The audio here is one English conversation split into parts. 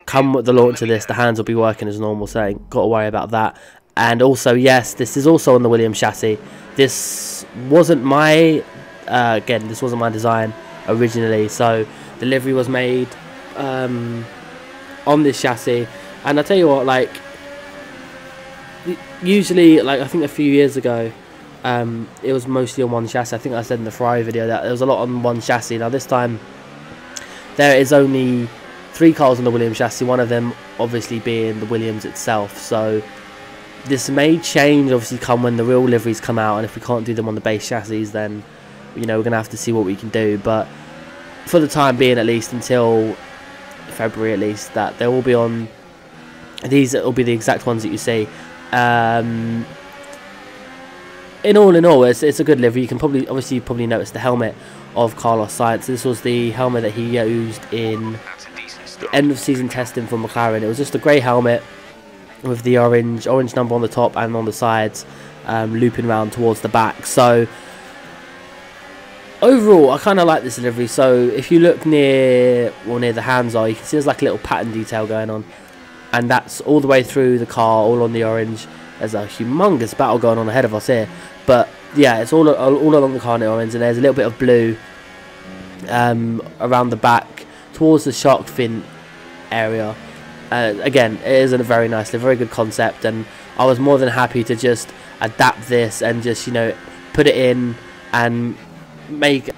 come with the launch of this, the hands will be working as normal, so ain't got to worry about that. And also, yes, this is also on the Williams chassis. This wasn't my again, this wasn't my design originally, so the livery was made on this chassis. And I tell you what, like, usually, like, I think a few years ago, it was mostly on one chassis. I think I said in the Ferrari video that there was a lot on one chassis. Now this time there is only 3 cars on the Williams chassis, one of them obviously being the Williams itself. So this may change, obviously, come when the real liveries come out, and if we can't do them on the base chassis, then, you know, we're going to have to see what we can do. But for the time being, at least until February at least, that they will be on, these will be the exact ones that you see. In all, it's a good livery. You can probably notice the helmet of Carlos Sainz. This was the helmet that he used in the end of season testing for McLaren. It was just a grey helmet with the orange number on the top and on the sides, looping around towards the back. So overall, I kind of like this livery. So if you look near the hands are, you can see there's like a little pattern detail going on, and that's all the way through the car, all on the orange. There's a humongous battle going on ahead of us here, but yeah, it's all along the car in the orange, and there's a little bit of blue around the back towards the shark fin area. Again, it is a very nice, a very good concept, and I was more than happy to just adapt this and just, you know, put it in and make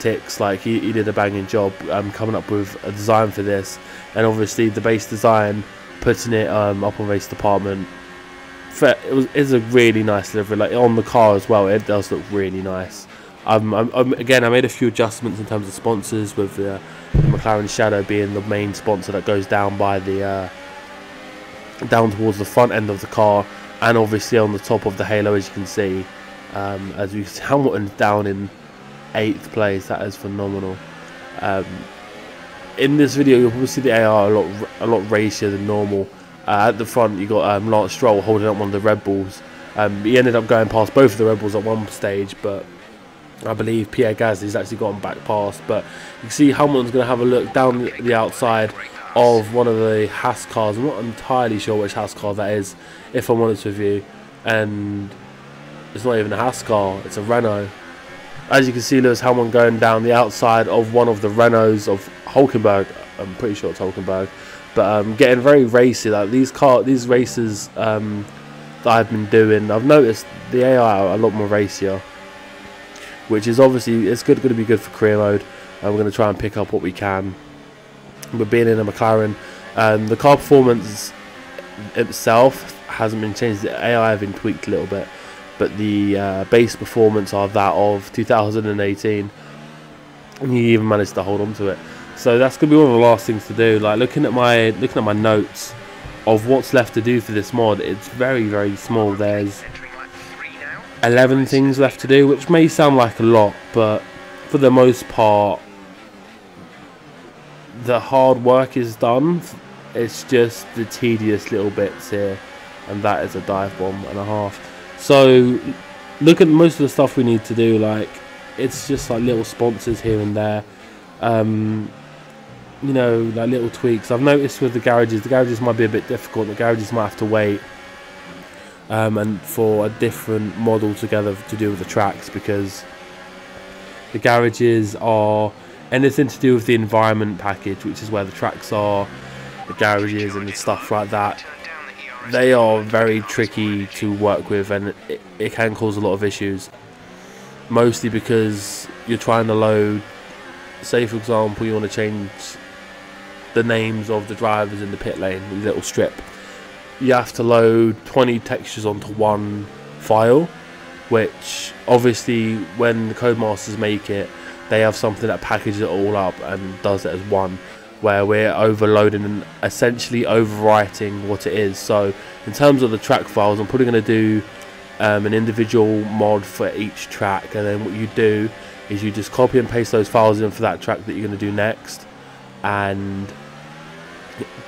ticks. Like, he did a banging job coming up with a design for this, and obviously the base design, putting it up on race department, it's a really nice delivery. Like, on the car as well, it does look really nice. Again, I made a few adjustments in terms of sponsors, with the McLaren Shadow being the main sponsor that goes down by the down towards the front end of the car, and obviously on the top of the halo, as you can see. As you see, Hamilton's down in 8th place. That is phenomenal. In this video, you'll probably see the AR a lot racier than normal. At the front, you got Lance Stroll holding up one of the Red Bulls. He ended up going past both of the Red Bulls at one stage, but I believe Pierre Gasly's actually gotten back past. But you can see Hamilton's going to have a look down the outside of one of the Haas cars. I'm not entirely sure which Haas car that is, if I'm honest with you. And it's not even a Haas car, it's a Renault. As you can see, Lewis Hamilton going down the outside of one of the Renaults of Hulkenberg. I'm pretty sure it's Hulkenberg. But getting very racy. Like, these races that I've been doing, I've noticed the AI are a lot more racier, which is obviously, it's going to be good for career mode, and we're going to try and pick up what we can. But being in a McLaren, the car performance itself hasn't been changed. The AI have been tweaked a little bit, but the base performance are that of 2018, and he even managed to hold on to it. So that's going to be one of the last things to do. Like, looking at my notes of what's left to do for this mod, it's very, very small. There's 11 things left to do, which may sound like a lot, but for the most part, the hard work is done. It's just the tedious little bits here, and that is a dive bomb and a half. So look at most of the stuff we need to do. Like, it's just like little sponsors here and there, you know, like little tweaks. I've noticed with the garages might be a bit difficult. The garages might have to wait and for a different model together to do with the tracks, because the garages are anything to do with the environment package, which is where the tracks are, the garages and stuff like that. They are very tricky to work with, and it can cause a lot of issues, mostly because you're trying to load, say for example you want to change the names of the drivers in the pit lane, the little strip. You have to load 20 textures onto one file, which obviously when the Codemasters make it, they have something that packages it all up and does it as one, where we're overloading and essentially overwriting what it is. So in terms of the track files, I'm probably going to do an individual mod for each track, and then what you do is you just copy and paste those files in for that track that you're going to do next, and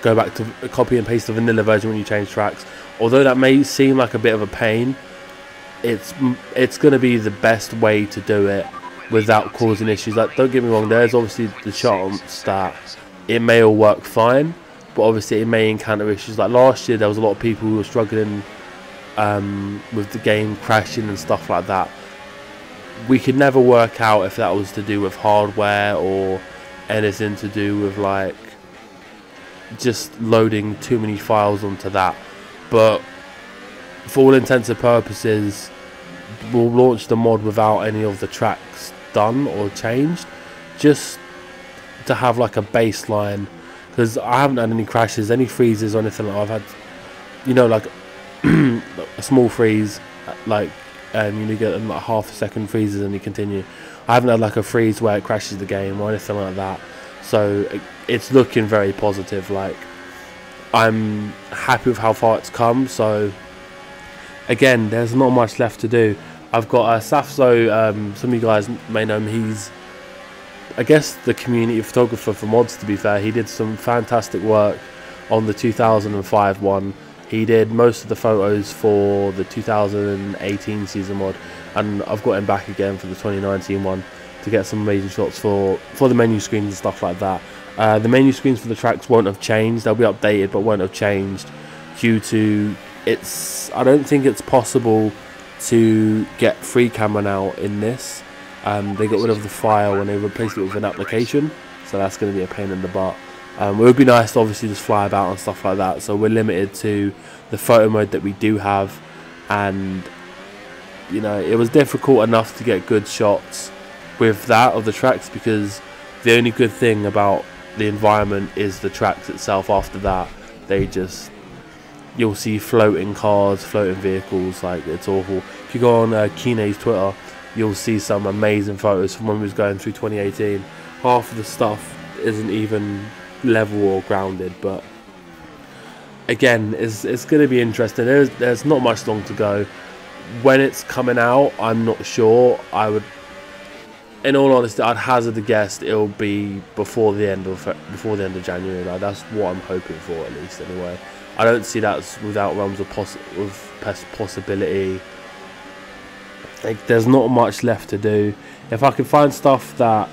go back to copy and paste the vanilla version when you change tracks. Although that may seem like a bit of a pain, it's going to be the best way to do it, without causing issues. Like, don't get me wrong, there's obviously the chance that it may all work fine, but obviously it may encounter issues. Like last year, there was a lot of people who were struggling with the game crashing and stuff like that. We could never work out if that was to do with hardware or anything to do with like just loading too many files onto that. But for all intents and purposes, we'll launch the mod without any of the tracks done or changed, just to have like a baseline, because I haven't had any crashes, any freezes or anything. Like I've had, you know, like a small freeze, like you get like half a second freezes and you continue. I haven't had like a freeze where it crashes the game or anything like that, so it's looking very positive. Like, I'm happy with how far it's come. So again, there's not much left to do. I've got Safso, some of you guys may know him. He's, I guess, the community photographer for mods, to be fair. He did some fantastic work on the 2005 one. He did most of the photos for the 2018 season mod, and I've got him back again for the 2019 one to get some amazing shots for the menu screens and stuff like that. The menu screens for the tracks won't have changed. They'll be updated, but won't have changed due to I don't think it's possible to get free camera now in this. They got rid of the file and they replaced it with an application, so that's going to be a pain in the butt. It would be nice to obviously just fly about and stuff like that, so we're limited to the photo mode that we do have. And you know, it was difficult enough to get good shots with that of the tracks, because the only good thing about the environment is the tracks itself. After that, you'll see floating cars, floating vehicles. Like, it's awful. If you go on Kine's Twitter, you'll see some amazing photos from when we was going through 2018. Half of the stuff isn't even level or grounded, but again, it's going to be interesting. There's not much long to go. When it's coming out, I'm not sure. In all honesty, I'd hazard a guess it'll be before the end of January. Like, that's what I'm hoping for, at least. Anyway, I don't see that without realms of possibility. Like, there's not much left to do. If I can find stuff that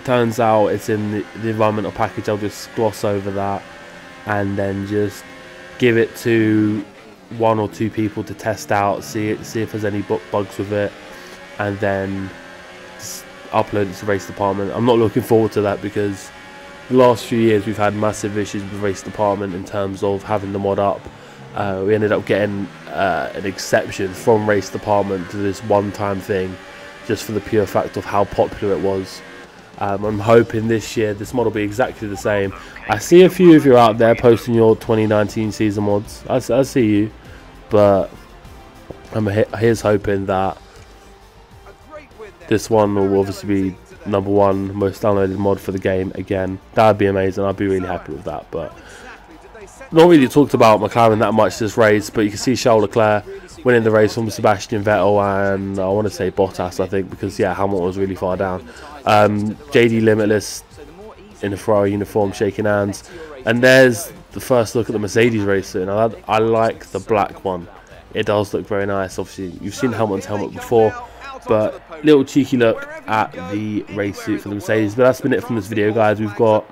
turns out it's in the environmental package, I'll just gloss over that and then just give it to 1 or 2 people to test out, see if there's any bugs with it, and then just upload it to race department. I'm not looking forward to that, because the last few years we've had massive issues with race department in terms of having the mod up. We ended up getting an exception from race department to this one-time thing, just for the pure fact of how popular it was. I'm hoping this year this mod will be exactly the same. I see a few of you out there posting your 2019 season mods. I see you, but here's hoping that this one will obviously be #1 most downloaded mod for the game again. That'd be amazing. I'd be really happy with that. But not really talked about McLaren that much this race, but you can see Charles Leclerc winning the race from Sebastian Vettel and I want to say Bottas, I think, because yeah, Hamilton was really far down. JD Limitless in the Ferrari uniform shaking hands, and there's the first look at the Mercedes race. And I like the black one. It does look very nice. Obviously, you've seen Hamilton's helmet before, but little cheeky look at the race suit for the Mercedes. But that's been it from this video, guys. We've got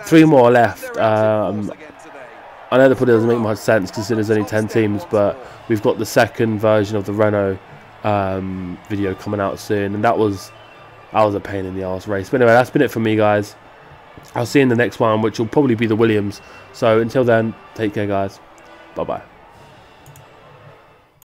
3 more left. I know the probably doesn't make much sense considering there's only 10 teams, but we've got the second version of the Renault video coming out soon, and that was a pain in the arse race. But anyway, that's been it from me, guys. I'll see you in the next one, which will probably be the Williams. So until then, take care, guys. Bye bye.